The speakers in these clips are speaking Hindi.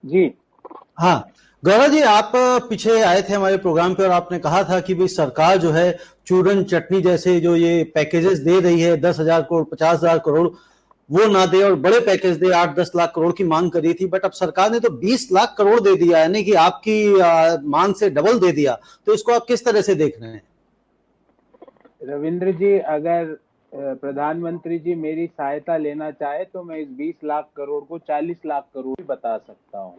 जी। हाँ, गौरव जी, आप पीछे आए थे हमारे प्रोग्राम पे और आपने कहा था कि भाई सरकार जो है चूरन चटनी जैसे जो ये पैकेजेस दे रही है, 10,000 करोड़, 50,000 करोड़, वो ना दे और बड़े पैकेज दे, 8-10 लाख करोड़ की मांग करी थी, बट अब सरकार ने तो 20 लाख करोड़ दे दिया, यानी कि आपकी मांग से डबल दे दिया। तो इसको आप किस तरह से देख रहे हैं? रविंद्र जी, अगर प्रधानमंत्री जी मेरी सहायता लेना चाहे तो मैं इस 20 लाख करोड़ को 40 लाख करोड़ भी बता सकता हूँ।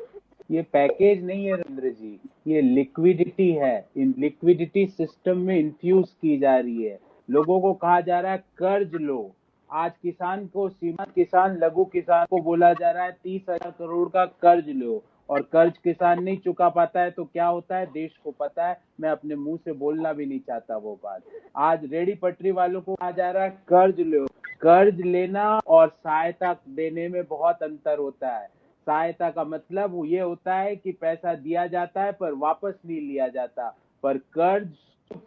ये पैकेज नहीं है रविंद्र जी, ये लिक्विडिटी है। इन लिक्विडिटी सिस्टम में इंफ्यूज की जा रही है। लोगों को कहा जा रहा है कर्ज लो। आज किसान को, सीमांत किसान, लघु किसान को बोला जा रहा है 30,000 करोड़ का कर्ज लो। और कर्ज किसान नहीं चुका पाता है तो क्या होता है देश को पता है। मैं अपने मुंह से बोलना भी नहीं चाहता वो बात। आज रेडी पटरी वालों को कहा जा रहा है कर्ज लो। कर्ज लेना और सहायता देने में बहुत अंतर होता है। सहायता का मतलब ये होता है कि पैसा दिया जाता है पर वापस नहीं लिया जाता, पर कर्ज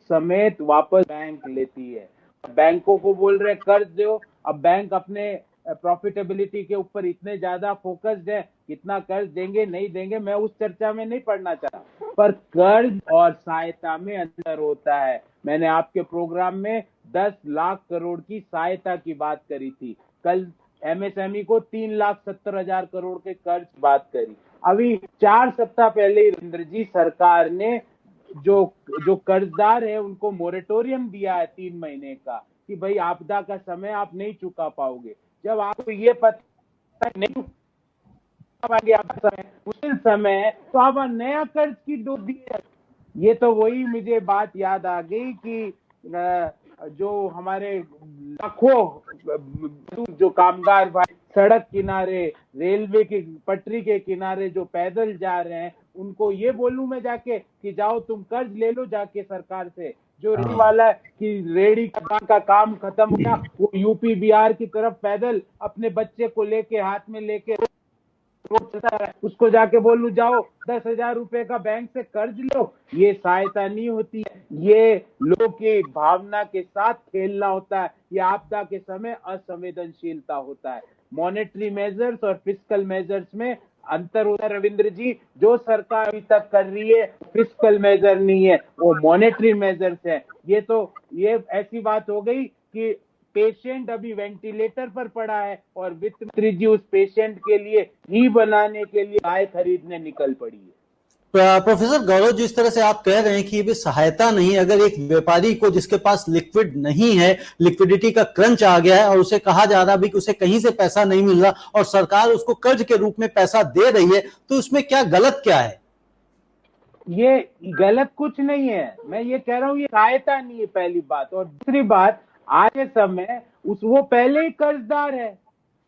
समेत वापस बैंक लेती है। बैंकों को बोल रहे कर्ज दो। अब बैंक अपने प्रॉफिटेबिलिटी के ऊपर इतने ज्यादा फोकस्ड है, कितना कर्ज देंगे नहीं देंगे मैं उस चर्चा में नहीं पड़ना चाहता, पर कर्ज और सहायता में अंतर होता है। मैंने आपके प्रोग्राम में 10 लाख करोड़ की सहायता की बात करी थी। कल एमएसएमई को 3,70,000 करोड़ के कर्ज बात करी। अभी 4 सप्ताह पहले रविंद्र जी सरकार ने जो जो कर्जदार है उनको मोरेटोरियम दिया है 3 महीने का, कि भाई आपदा का समय आप नहीं चुका पाओगे। जब आपको ये पता नहीं चुका पाएंगे, आपका समय मुश्किल समय है, तो आप नया कर्ज की डोज दिए। ये तो वही मुझे बात याद आ गई कि जो हमारे लाखों जो कामगार भाई सड़क किनारे, रेलवे की पटरी के किनारे जो पैदल जा रहे हैं, उनको ये बोलूं मैं जाके कि जाओ तुम कर्ज ले लो जाके सरकार से। जो रेडी हाँ, वाला है कि रेडी का काम खत्म हो गया, वो यूपी बिहार की तरफ पैदल अपने बच्चे को लेके, हाथ में लेके उसको जाके बोलूं जाओ 10,000 रुपए का बैंक से कर्ज लो। ये सहायता नहीं होती है, ये लोगों की भावना के साथ खेलना होता है। ये आपदा के समय असंवेदनशीलता होता है। मॉनेटरी मेजर्स और फिस्कल मेजर्स में अंतर होता है रविंद्र जी। जो सरकार अभी तक कर रही है फिस्कल मेजर नहीं है, वो मॉनेटरी मेजर्स है। ये ऐसी बात हो गई कि पेशेंट अभी वेंटिलेटर पर पड़ा है और वित्त मंत्री जी उस पेशेंट के लिए घी बनाने के लिए गाय खरीदने निकल पड़ी है। प्रोफेसर गौरव, जिस तरह से आप कह रहे हैं कि ये भी सहायता नहीं, अगर एक व्यापारी को जिसके पास लिक्विड नहीं है, लिक्विडिटी का क्रंच आ गया है और उसे कहा जा रहा है कि उसे कहीं से पैसा नहीं मिल रहा और सरकार उसको कर्ज के रूप में पैसा दे रही है, तो उसमें क्या गलत क्या है? ये गलत कुछ नहीं है। मैं ये कह रहा हूँ ये सहायता नहीं है, पहली बात। और दूसरी बात, आज के समय वो पहले ही कर्जदार है,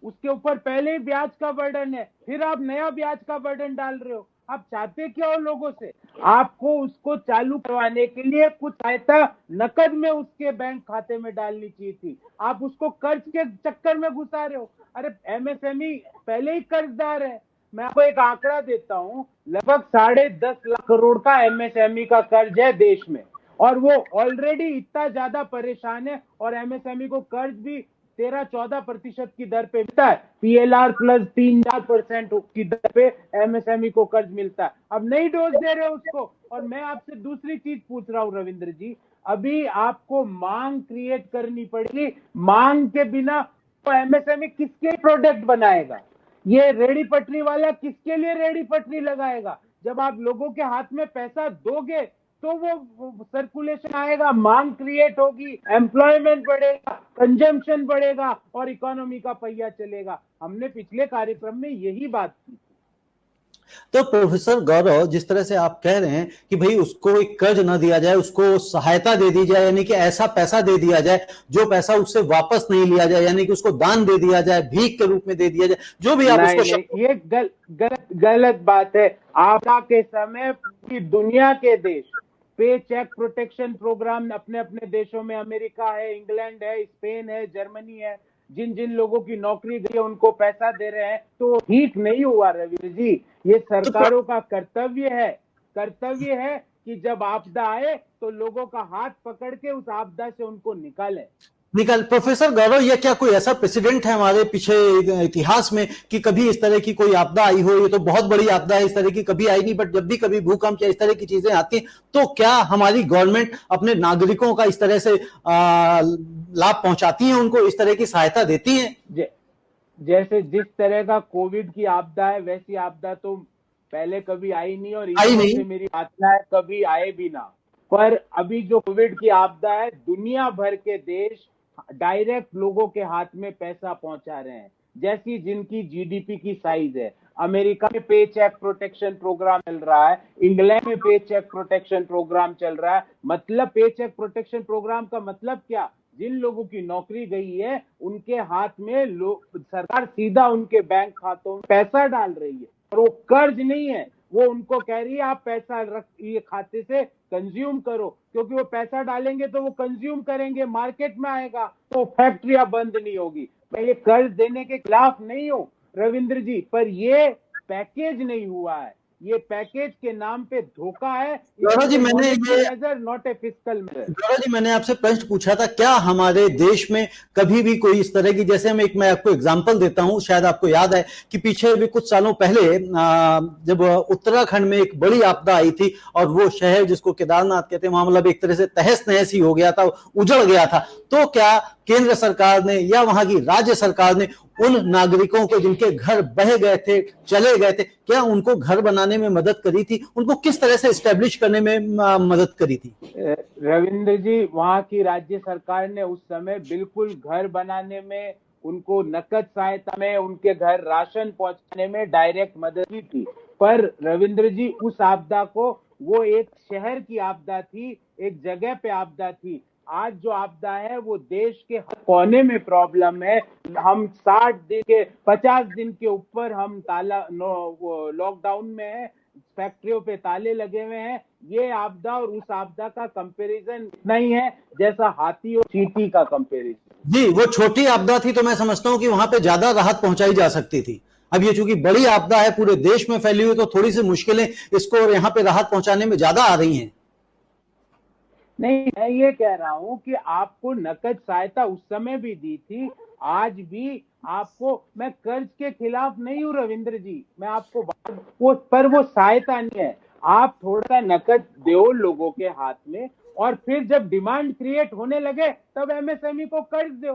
उसके ऊपर पहले ही ब्याज का बर्डन है, फिर आप नया ब्याज का बर्डन डाल रहे हो। आप चाहते क्या हो लोगों से? आपको उसको चालू करवाने के लिए कुछ सहायता नकद में उसके बैंक खाते में डालनी चाहिए थी। आप उसको कर्ज के चक्कर में घुसा रहे हो। अरे एमएसएमई पहले ही कर्जदार है। मैं आपको एक आंकड़ा देता हूं, लगभग 10.5 लाख करोड़ का एमएसएमई का कर्ज है देश में, और वो ऑलरेडी इतना ज्यादा परेशान है। और एमएसएमई को कर्ज भी 13-14% की दर पे मिलता है, पीएलआर प्लस 3% की दर पे एमएसएमई को कर्ज मिलता है। अब नई डोज दे रहे हो उसको। और मैं आपसे दूसरी चीज पूछ रहा हूं रविंद्र जी, अभी आपको मांग क्रिएट करनी पड़ेगी। मांग के बिना तो एमएसएमई किसके प्रोडक्ट बनाएगा? ये रेडी पटरी वाला किसके लिए रेडी पटरी लगाएगा? जब आप लोगों के हाथ में पैसा दोगे तो वो सर्कुलेशन आएगा, मांग क्रिएट होगी, एम्प्लॉयमेंट बढ़ेगा, कंजम्पशन बढ़ेगा और इकोनॉमी का पहिया चलेगा। हमने पिछले कार्यक्रम में यही बात की। तो प्रोफेसर गौरव, जिस तरह से आप कह रहे हैं कि भाई उसको एक कर्ज ना दिया जाए, उसको सहायता दे दी जाए, यानी कि ऐसा पैसा दे दिया जाए जो पैसा उससे वापस नहीं लिया जाए, यानी कि उसको दान दे दिया जाए, भीख के रूप में दे दिया जाए, जो भी आप नहीं उसको नहीं, ये गलत बात है। आपदा के समय पूरी दुनिया के देश पे चेक प्रोटेक्शन प्रोग्राम अपने अपने देशों में, अमेरिका है, इंग्लैंड है, स्पेन है, जर्मनी है, जिन जिन लोगों की नौकरी गई है उनको पैसा दे रहे हैं। तो ठीक नहीं हुआ रवि जी। ये तो सरकारों का कर्तव्य है कि जब आपदा आए तो लोगों का हाथ पकड़ के उस आपदा से उनको निकालें। निकल। प्रोफेसर गौरव, ये क्या कोई ऐसा प्रेसिडेंट है हमारे पीछे इतिहास में कि कभी इस तरह की कोई आपदा आई हो? ये तो बहुत बड़ी आपदा है, इस तरह की कभी आई नहीं, बट जब भी कभी भूकंप या इस तरह की चीजें आती हैं तो क्या हमारी गवर्नमेंट अपने नागरिकों का इस तरह से लाभ पहुंचाती है, उनको इस तरह की सहायता देती है? जैसे जिस तरह का कोविड की आपदा है, वैसी आपदा तो पहले कभी आई नहीं, और आई ईश्वर नहीं। से मेरी प्रार्थना है कभी आए भी ना। पर अभी जो कोविड की आपदा है, दुनिया भर के देश डायरेक्ट लोगों के हाथ में पैसा पहुंचा रहे हैं, जैसी जिनकी जीडीपी की साइज है। अमेरिका में पे चेक प्रोटेक्शन प्रोग्राम चल रहा है, इंग्लैंड में पे चेक प्रोटेक्शन प्रोग्राम चल रहा है। मतलब पे चेक प्रोटेक्शन प्रोग्राम का मतलब क्या? जिन लोगों की नौकरी गई है, उनके हाथ में सरकार सीधा उनके बैंक खातों में पैसा डाल रही है, और वो कर्ज नहीं है। वो उनको कह रही है आप पैसा रख, ये खाते से कंज्यूम करो, क्योंकि वो पैसा डालेंगे तो वो कंज्यूम करेंगे, मार्केट में आएगा, तो फैक्ट्रियां बंद नहीं होगी। मैं ये कर्ज देने के खिलाफ नहीं हूं रविंद्र जी, पर ये पैकेज नहीं हुआ है। ये पैकेज के नाम पे धोखा है। गौरव जी, मैंने ये major not a fiscal major. Gaurav ji, मैंने आपसे प्रश्न पूछा था, क्या हमारे देश में कभी भी कोई इस तरह की, जैसे मैं आपको एग्जांपल देता हूं, शायद आपको याद है कि पीछे भी कुछ सालों पहले जब उत्तराखंड में एक बड़ी आपदा आई थी और वो शहर जिसको केदारनाथ कहते हैं, वहां मतलब एक तरह से तहस नहस ही हो गया था, उजड़ गया था, तो क्या केंद्र सरकार ने या वहां की राज्य सरकार ने उन नागरिकों को जिनके घर बह गए थे, चले गए थे, क्या उनको घर बनाने में मदद करी थी? उनको किस तरह से एस्टेब्लिश करने में मदद करी थी? रविंद्र जी, वहां की राज्य सरकार ने उस समय बिल्कुल घर बनाने में, उनको नकद सहायता में, उनके घर राशन पहुंचाने में डायरेक्ट मदद की थी। पर रविंद्र जी, उस आपदा को, वो एक शहर की आपदा थी, एक जगह पे आपदा थी। आज जो आपदा है वो देश के हर कोने में प्रॉब्लम है। हम 60 दिन के 50 दिन के ऊपर हम लॉकडाउन में है, फैक्ट्रियों पे ताले लगे हुए हैं। ये आपदा और उस आपदा का कंपैरिजन नहीं है जैसा हाथी और चींटी का कंपैरिजन। जी, वो छोटी आपदा थी तो मैं समझता हूं कि वहां पे ज्यादा राहत पहुंचाई जा सकती थी। अब ये चूंकि बड़ी आपदा है, पूरे देश में फैली हुई, तो थोड़ी सी मुश्किलें इसको और यहाँ पे राहत पहुंचाने में ज्यादा आ रही हैं। नहीं, मैं ये कह रहा हूं कि आपको नकद सहायता उस समय भी दी थी, आज भी आपको। मैं कर्ज के खिलाफ नहीं हूं रविंद्र जी, मैं आपको वो सहायता नहीं है। आप थोड़ा सा नकद दो लोगों के हाथ में, और फिर जब डिमांड क्रिएट होने लगे तब एमएसएमई को कर्ज दो।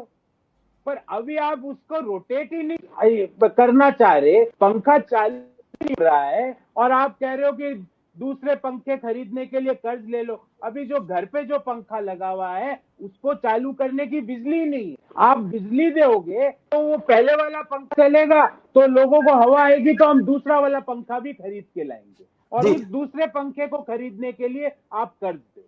पर अभी आप उसको रोटेट ही नहीं करना चाह रहे, पंखा चालू नहीं रहा है, और आप कह रहे हो कि दूसरे पंखे खरीदने के लिए कर्ज ले लो। अभी जो घर पे जो पंखा लगा हुआ है, उसको चालू करने की बिजली नहीं है। आप बिजली दोगे तो वो पहले वाला पंखा चलेगा, तो लोगों को हवा आएगी, तो हम दूसरा वाला पंखा भी खरीद के लाएंगे, और जी, उस दूसरे पंखे को खरीदने के लिए आप कर्ज दो।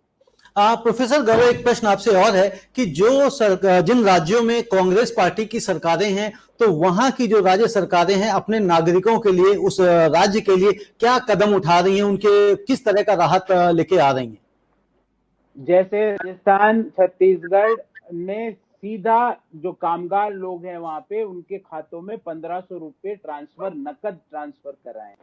प्रोफेसर गौरव, एक प्रश्न आपसे और है कि जिन राज्यों में कांग्रेस पार्टी की सरकारें हैं, तो वहां की जो राज्य सरकारें हैं अपने नागरिकों के लिए, उस राज्य के लिए क्या कदम उठा रही हैं, उनके किस तरह का राहत लेके आ रही हैं? जैसे राजस्थान, छत्तीसगढ़ ने सीधा जो कामगार लोग हैं वहां पे, उनके खातों में 1500 रुपए ट्रांसफर, नकद ट्रांसफर कराए।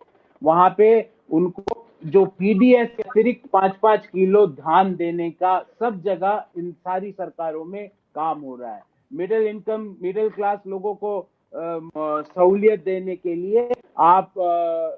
वहां पे उनको जो पीडीएस के अतिरिक्त 5-5 किलो धान देने का सब जगह इन सारी सरकारों में काम हो रहा है। मिडिल क्लास लोगों को सहूलियत देने के लिए आप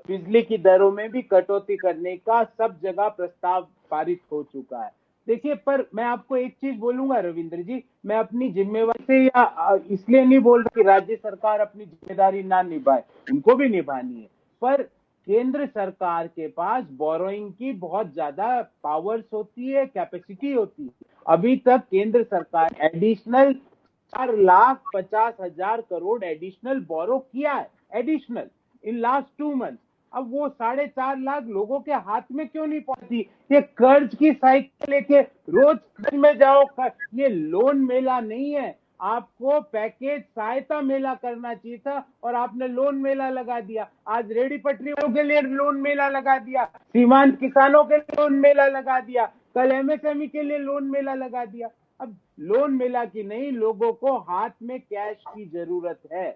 बिजली की दरों में भी कटौती करने का सब जगह प्रस्ताव पारित हो चुका है। देखिए, पर मैं आपको एक चीज बोलूंगा रविंद्र जी, मैं अपनी जिम्मेवारी से या इसलिए नहीं बोल रहा कि राज्य सरकार अपनी जिम्मेदारी ना निभाए, उनको भी निभानी है। पर केंद्र सरकार के पास बोरोइंग की बहुत ज्यादा पावर्स होती है, कैपेसिटी होती है। अभी तक केंद्र सरकार एडिशनल 4,50,000 करोड़ एडिशनल बोरो किया है, एडिशनल इन लास्ट 2 मंथ। अब वो 4.5 लाख लोगों के हाथ में क्यों नहीं पहुंची? ये कर्ज की साइकिल लेके रोज कर्ज में जाओ, ये लोन मेला नहीं है। आपको पैकेज सहायता मेला करना चाहिए था, और आपने लोन मेला लगा दिया। आज रेडी पटरियों के लिए लोन मेला लगा दिया, सीमांत किसानों के लिए लोन मेला लगा दिया, कल एमएसएमई के लिए लोन मेला लगा दिया। अब लोन मेला की नहीं, लोगों को हाथ में कैश की जरूरत है।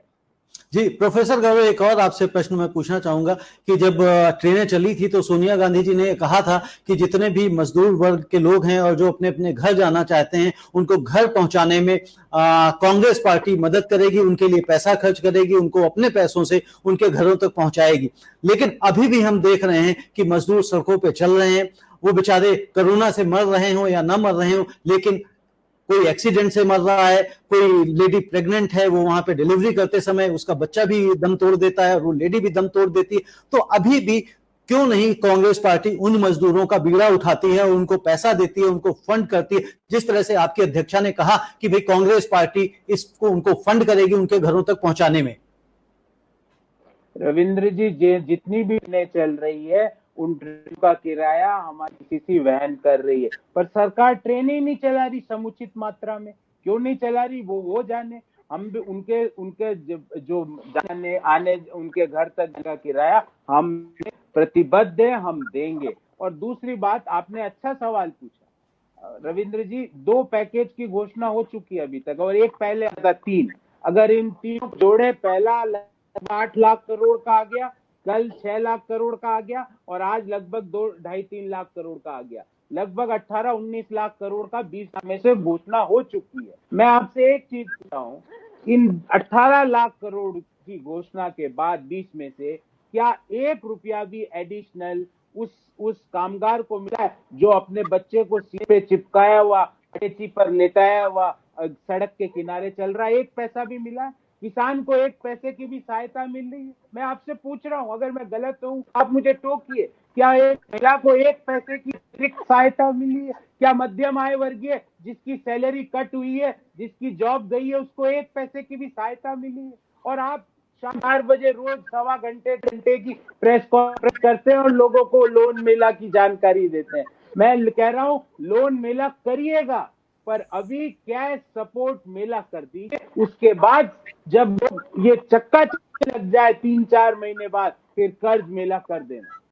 जी प्रोफेसर गौरव, एक और आपसे प्रश्न मैं पूछना चाहूंगा कि जब ट्रेनें चली थी तो सोनिया गांधी जी ने कहा था कि जितने भी मजदूर वर्ग के लोग हैं और जो अपने अपने घर जाना चाहते हैं उनको घर पहुंचाने में कांग्रेस पार्टी मदद करेगी, उनके लिए पैसा खर्च करेगी, उनको अपने पैसों से उनके घरों तक पहुंचाएगी। लेकिन अभी भी हम देख रहे हैं कि मजदूर सड़कों पर चल रहे हैं, वो बेचारे कोरोना से मर रहे हो या ना मर रहे हो, लेकिन कोई एक्सीडेंट से मर रहा है, कोई लेडी प्रेग्नेंट है, वो वहां पे डिलीवरी करते समय उसका बच्चा भी दम तोड़ देता है और वो लेडी भी दम तोड़ देती है। तो अभी भी क्यों नहीं कांग्रेस पार्टी उन मजदूरों का बीड़ा उठाती है, उनको पैसा देती है, उनको फंड करती है, जिस तरह से आपकी अध्यक्षा ने कहा कि भाई कांग्रेस पार्टी इसको उनको फंड करेगी उनके घरों तक पहुंचाने में। रविंद्र जी, जितनी भी ट्रेनें चल रही है उन ट्रेनों का किराया हमारी किसी वहन कर रही है, पर सरकार ट्रेन ही नहीं चला रही समुचित मात्रा में। क्यों नहीं चला रही वो जाने। हम भी उनके उनके जो जाने आने उनके घर तक का किराया हम प्रतिबद्ध है, हम देंगे। और दूसरी बात, आपने अच्छा सवाल पूछा रविंद्र जी। 2 पैकेज की घोषणा हो चुकी है अभी तक, और एक पहले आता 3। अगर इन 3 जोड़े, पहला 8 लाख करोड़ का आ गया, कल 6 लाख करोड़ का आ गया, और आज लगभग 2-2.5-3 लाख करोड़ का आ गया। लगभग 18-19 लाख करोड़ का 20 में से घोषणा हो चुकी है। मैं आपसे एक चीज पूछता हूँ, इन 18 लाख करोड़ की घोषणा के बाद 20 में से क्या 1 रुपया भी एडिशनल उस कामगार को मिला है जो अपने बच्चे को सीट पे चिपकाया हुआ, टेची पर लेटाया हुआ सड़क के किनारे चल रहा है? 1 पैसा भी मिला है? किसान को 1 पैसे की भी सहायता मिल रही है? मैं आपसे पूछ रहा हूं, अगर मैं गलत हूं आप मुझे टोकिए। क्या एक महिला को 1 पैसे की अतिरिक्त सहायता मिली है? क्या मध्यम आय वर्गीय जिसकी सैलरी कट हुई है, जिसकी जॉब गई है, उसको 1 पैसे की भी सहायता मिली है? और आप शाम 8 बजे रोज 1.25 घंटे की प्रेस कॉन्फ्रेंस करते हैं और लोगों को लोन मेला की जानकारी देते हैं। मैं कह रहा हूं, लोन मेला करिएगा, पर अभी कैश सपोर्ट मेला कर दीजिए। उसके बाद जब ये चक्का लग जाए 3-4 महीने बाद, फिर कर्ज मेला कर देना।